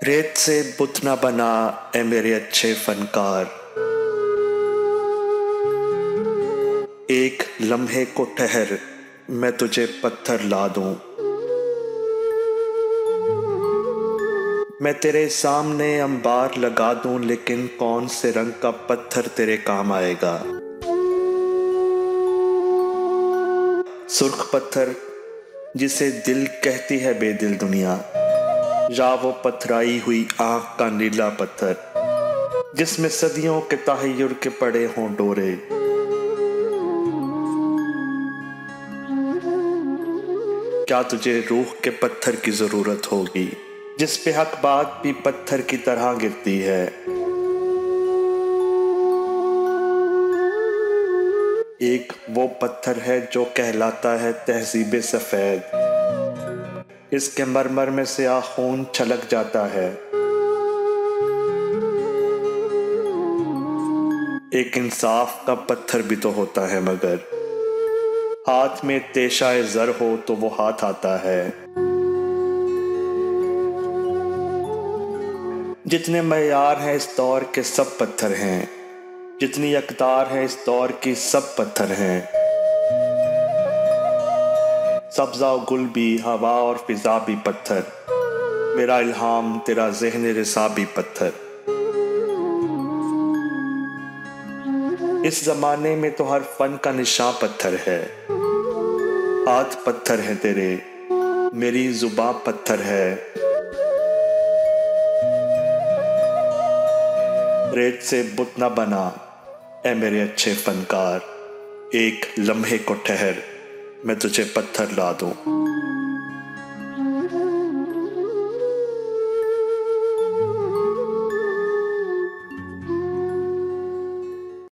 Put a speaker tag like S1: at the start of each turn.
S1: रेत से बुत ना बना ए मेरे अच्छे फनकार। एक लम्हे को ठहर, मैं तुझे पत्थर ला दूं। मैं तेरे सामने अंबार लगा दूं, लेकिन कौन से रंग का पत्थर तेरे काम आएगा। सुर्ख पत्थर जिसे दिल कहती है बेदिल दुनिया, या वो पथराई हुई आंख का नीला पत्थर जिसमें सदियों के तहय्युर के पड़े हों डोरे। क्या तुझे रूह के पत्थर की जरूरत होगी, जिस पे हक बात भी पत्थर की तरह गिरती है। एक वो पत्थर है जो कहलाता है तहजीब सफेद, इसके मरमर में से खून छलक जाता है। एक इंसाफ का पत्थर भी तो होता है, मगर हाथ में तेशाए जर हो तो वो हाथ आता है। जितने मयार हैं इस दौर के सब पत्थर हैं, जितनी अकदार है इस दौर की सब पत्थर हैं। सब्जा और गुल भी, हवा और फिजा भी पत्थर, मेरा इल्हाम तेरा ज़हन रिसा भी पत्थर। इस जमाने में तो हर फन का निशान पत्थर है। हाथ पत्थर है तेरे, मेरी जुबां पत्थर है। रेत से बुत न बना ए मेरे अच्छे फनकार। एक लम्हे को ठहर, मैं तुझे पत्थर ला दूं।